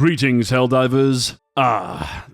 Greetings, Helldivers.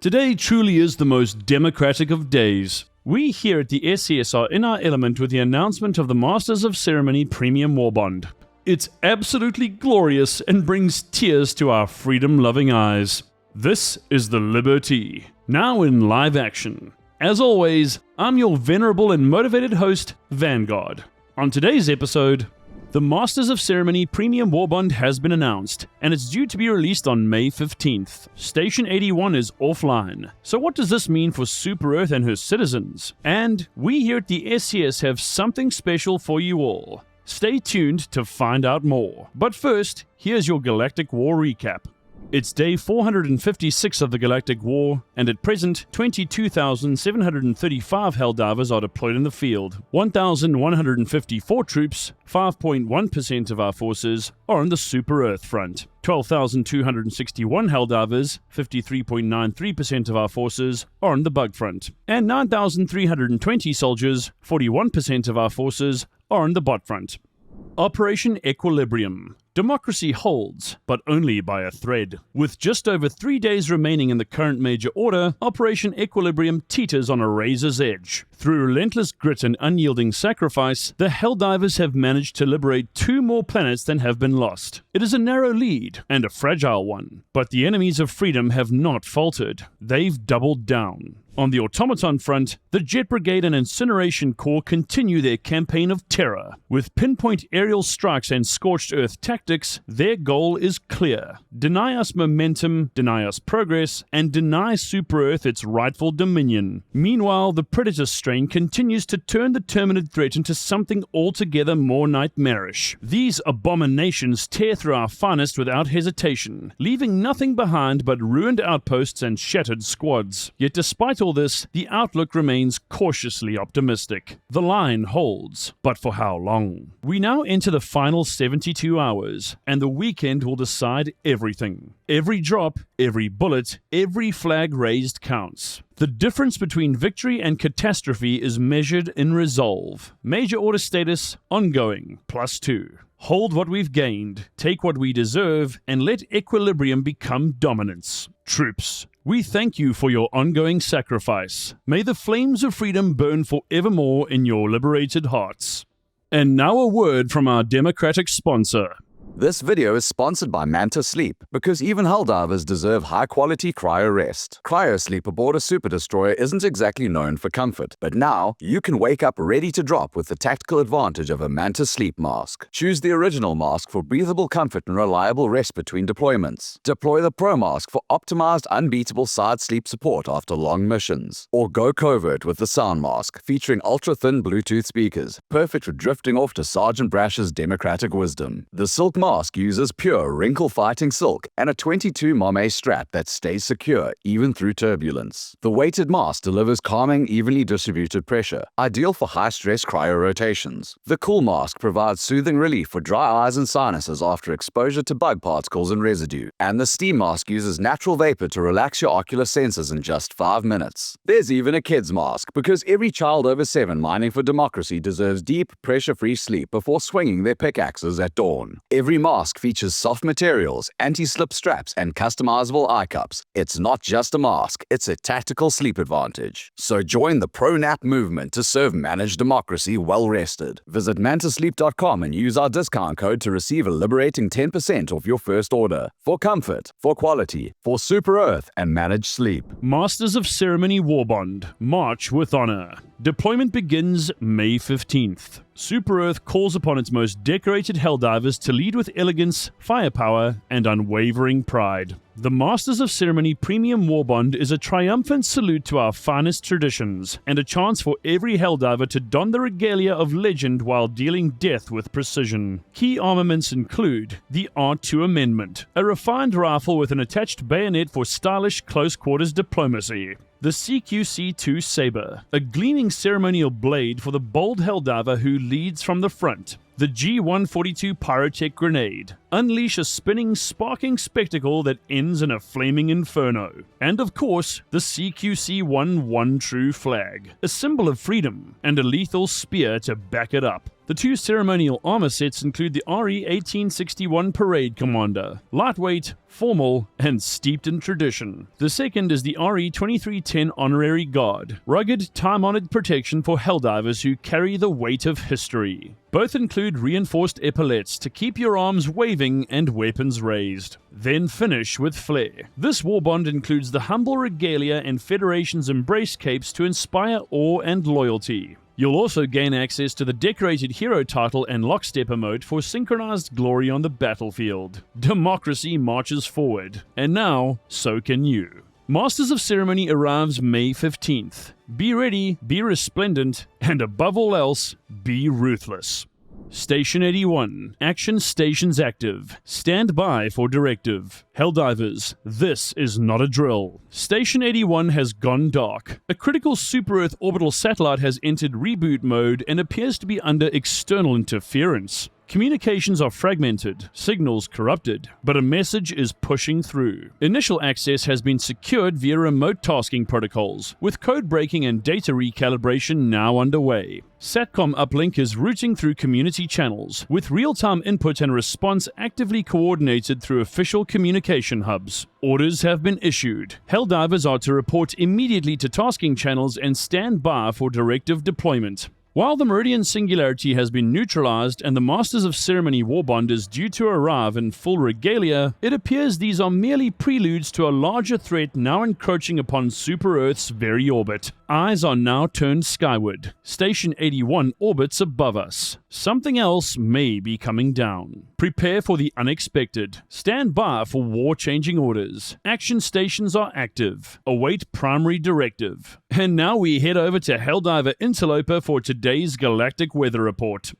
Today truly is the most democratic of days. We here at the SCS are in our element with the announcement of the Masters of Ceremony Premium Warbond. It's absolutely glorious and brings tears to our freedom-loving eyes. This is the Liberty, now in live action. As always, I'm your venerable and motivated host, Vanguard. On today's episode, the Masters of Ceremony Premium Warbond has been announced, and it's due to be released on May 15th. Station 81 is offline. So what does this mean for Super Earth and her citizens? And we here at the SCS have something special for you all. Stay tuned to find out more. But first, here's your Galactic War Recap. It's day 456 of the Galactic War, and at present, 22,735 Helldivers are deployed in the field. 1,154 troops, 5.1% of our forces, are on the Super Earth front. 12,261 Helldivers, 53.93% of our forces, are on the Bug front. And 9,320 soldiers, 41% of our forces, are on the Bot front. Operation Equilibrium. Democracy holds, but only by a thread. With just over 3 days remaining in the current major order, Operation Equilibrium teeters on a razor's edge. Through relentless grit and unyielding sacrifice, the Helldivers have managed to liberate 2 more planets than have been lost. It is a narrow lead, and a fragile one, but the enemies of freedom have not faltered. They've doubled down. On the Automaton front, the Jet Brigade and Incineration Corps continue their campaign of terror. With pinpoint aerial strikes and scorched earth tactics, their goal is clear. Deny us momentum, deny us progress, and deny Super Earth its rightful dominion. Meanwhile, the Predator strain continues to turn the Terminid threat into something altogether more nightmarish. These abominations tear through our finest without hesitation, leaving nothing behind but ruined outposts and shattered squads. Yet despite all this, the outlook remains cautiously optimistic. The line holds, but for how long? We now enter the final 72 hours, and the weekend will decide everything. Every drop, every bullet, every flag raised counts. The difference between victory and catastrophe is measured in resolve. Major order status, ongoing, +2. Hold what we've gained, take what we deserve, and let equilibrium become dominance. Troops, we thank you for your ongoing sacrifice. May the flames of freedom burn forevermore in your liberated hearts. And now a word from our democratic sponsor. This video is sponsored by Manta Sleep, because even Helldivers deserve high-quality cryo rest. Cryo sleep aboard a super destroyer isn't exactly known for comfort, but now you can wake up ready to drop with the tactical advantage of a Manta Sleep mask. Choose the original mask for breathable comfort and reliable rest between deployments. Deploy the Pro mask for optimized, unbeatable side sleep support after long missions. Or go covert with the Sound mask, featuring ultra-thin Bluetooth speakers, perfect for drifting off to Sergeant Brash's democratic wisdom. The Silk mask uses pure wrinkle-fighting silk and a 22 mm strap that stays secure even through turbulence. The weighted mask delivers calming, evenly distributed pressure, ideal for high-stress cryo rotations. The Cool mask provides soothing relief for dry eyes and sinuses after exposure to bug particles and residue. And the Steam mask uses natural vapor to relax your ocular senses in just 5 minutes. There's even a kids mask, because every child over 7 mining for democracy deserves deep, pressure-free sleep before swinging their pickaxes at dawn. Every mask features soft materials, anti-slip straps, and customizable eye cups. It's not just a mask, it's a tactical sleep advantage. So join the pro-nap movement to serve managed democracy well-rested. Visit mantasleep.com and use our discount code to receive a liberating 10% off your first order. For comfort, for quality, for Super Earth, and managed sleep. Masters of Ceremony Warbond. March with honor. Deployment begins May 15th. Super Earth calls upon its most decorated Helldivers to lead with elegance, firepower, and unwavering pride. The Masters of Ceremony Premium Warbond is a triumphant salute to our finest traditions, and a chance for every Helldiver to don the regalia of legend while dealing death with precision. Key armaments include the R2 Amendment, a refined rifle with an attached bayonet for stylish close-quarters diplomacy. The CQC-2 Saber, a gleaming ceremonial blade for the bold Helldiver who leads from the front. The G142 Pyrotech Grenade. Unleash a spinning, sparking spectacle that ends in a flaming inferno. And of course, the CQC-1 One True Flag, a symbol of freedom, and a lethal spear to back it up. The two ceremonial armor sets include the RE-1861 Parade Commander, lightweight, formal, and steeped in tradition. The second is the RE-2310 Honorary Guard, rugged, time-honored protection for Helldivers who carry the weight of history. Both include reinforced epaulettes to keep your arms waving and weapons raised. Then finish with flair. This Warbond includes the humble regalia and Federation's embrace capes to inspire awe and loyalty. You'll also gain access to the decorated hero title and lockstep emote for synchronized glory on the battlefield. Democracy marches forward, and now, so can you. Masters of Ceremony arrives May 15th. Be ready, be resplendent, and above all else, be ruthless. Station 81. Action stations active. Stand by for directive. Helldivers, this is not a drill. Station 81 has gone dark. A critical super-Earth orbital satellite has entered reboot mode and appears to be under external interference. Communications are fragmented, signals corrupted, but a message is pushing through. Initial access has been secured via remote tasking protocols, with code breaking and data recalibration now underway. SATCOM uplink is routing through community channels, with real-time input and response actively coordinated through official communication hubs. Orders have been issued. Helldivers are to report immediately to tasking channels and stand by for directive deployment. While the Meridian Singularity has been neutralized and the Masters of Ceremony Warbond is due to arrive in full regalia, it appears these are merely preludes to a larger threat now encroaching upon Super-Earth's very orbit. Eyes are now turned skyward. Station 81 orbits above us. Something else may be coming down. Prepare for the unexpected. Stand by for war-changing orders. Action stations are active. Await primary directive. And now we head over to Helldiver Interloper for today's Galactic Weather Report.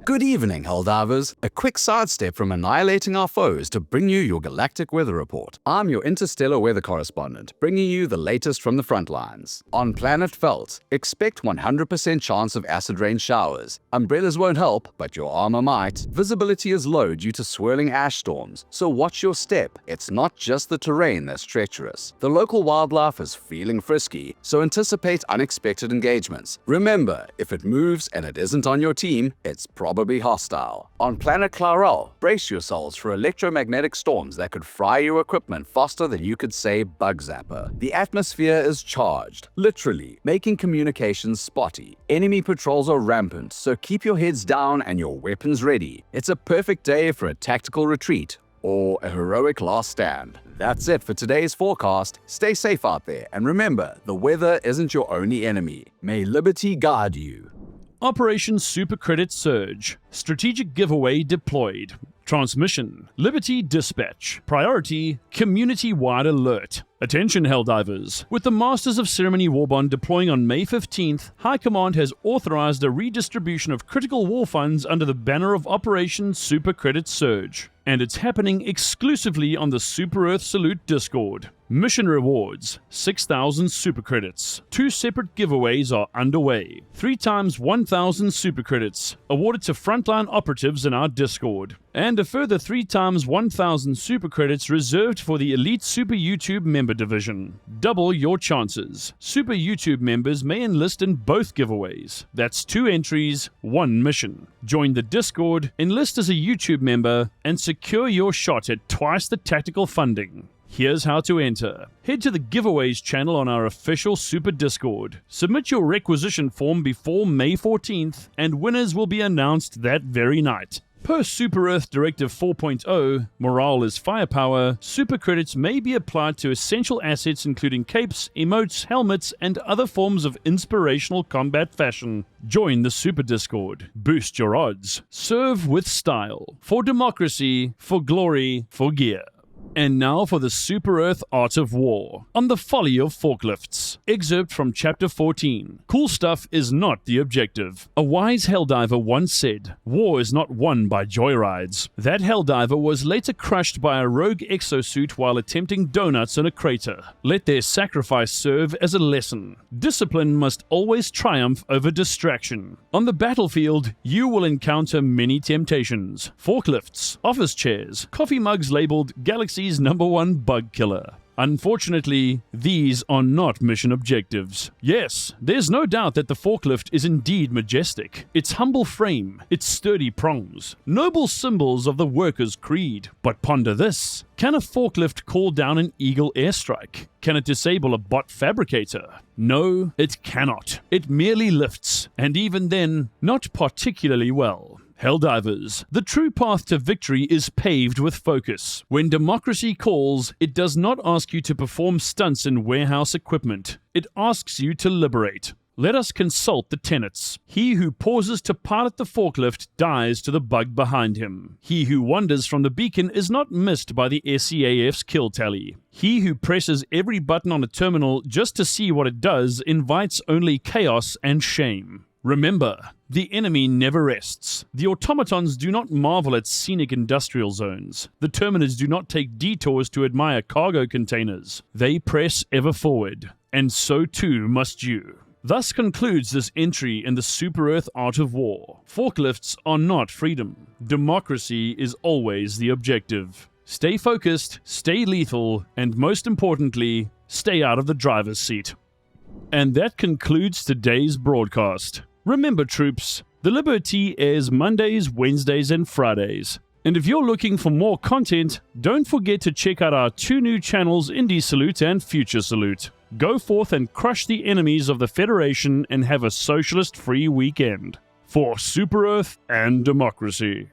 Good evening, Helldivers. A quick sidestep from annihilating our foes to bring you your Galactic Weather Report. I'm your interstellar weather correspondent, bringing you the latest from the front lines. On planet Felt, expect 100% chance of acid rain showers. Umbrellas won't help, but your armor might. Visibility is low due to swirling ash storms, so watch your step. It's not just the terrain that's treacherous. The local wildlife is feeling frisky, so anticipate unexpected engagements. Remember, if it moves and it isn't on your team, it's probably hostile. On planet Clarel, brace yourselves for electromagnetic storms that could fry your equipment faster than you could say bug zapper. The atmosphere is charged, literally, making communications spotty. Enemy patrols are rampant, so keep your heads down and your weapons ready. It's a perfect day for a tactical retreat or a heroic last stand. That's it for today's forecast. Stay safe out there, and remember, the weather isn't your only enemy. May liberty guide you. Operation Super Credit Surge. Strategic giveaway deployed. Transmission. Liberty Dispatch. Priority. Community-wide alert. Attention, Helldivers. With the Masters of Ceremony Warbond deploying on May 15th, High Command has authorized a redistribution of critical war funds under the banner of Operation Super Credit Surge. And it's happening exclusively on the Super Earth Salute Discord. Mission rewards, 6,000 super credits. 2 separate giveaways are underway. 3 times 1,000 super credits, awarded to frontline operatives in our Discord. And a further 3 times 1,000 super credits reserved for the Elite Super YouTube member division. Double your chances. Super YouTube members may enlist in both giveaways. That's 2 entries, 1 mission. Join the Discord, enlist as a YouTube member, and secure your shot at twice the tactical funding. Here's how to enter. Head to the giveaways channel on our official Super Discord. Submit your requisition form before May 14th, and winners will be announced that very night. Per Super Earth Directive 4.0, morale is firepower, super credits may be applied to essential assets including capes, emotes, helmets, and other forms of inspirational combat fashion. Join the Super Discord. Boost your odds. Serve with style. For democracy, for glory, for gear. And now for the Super Earth Art of War, on the folly of forklifts. Excerpt from Chapter 14. Cool stuff is not the objective. A wise Helldiver once said, "War is not won by joyrides." That Helldiver was later crushed by a rogue exosuit while attempting donuts in a crater. Let their sacrifice serve as a lesson. Discipline must always triumph over distraction. On the battlefield, you will encounter many temptations. Forklifts, office chairs, coffee mugs labeled Galaxy's #1 bug killer. Unfortunately, these are not mission objectives. Yes, there's no doubt that the forklift is indeed majestic. Its humble frame, its sturdy prongs, noble symbols of the workers' creed. But ponder this. Can a forklift call down an Eagle airstrike? Can it disable a bot fabricator? No, it cannot. It merely lifts, and even then, not particularly well. Helldivers, the true path to victory is paved with focus. When democracy calls, it does not ask you to perform stunts in warehouse equipment. It asks you to liberate. Let us consult the tenets. He who pauses to pilot the forklift dies to the bug behind him. He who wanders from the beacon is not missed by the SCAF's kill tally. He who presses every button on a terminal just to see what it does invites only chaos and shame. Remember, the enemy never rests. The automatons do not marvel at scenic industrial zones. The terminators do not take detours to admire cargo containers. They press ever forward, and so too must you. Thus concludes this entry in the Super Earth Art of War. Forklifts are not freedom. Democracy is always the objective. Stay focused, stay lethal, and most importantly, stay out of the driver's seat. And that concludes today's broadcast. Remember, troops, the Liberty airs Mondays, Wednesdays, and Fridays. And if you're looking for more content, don't forget to check out our 2 new channels, Indie Salute and Future Salute. Go forth and crush the enemies of the Federation and have a socialist-free weekend. For Super Earth and democracy.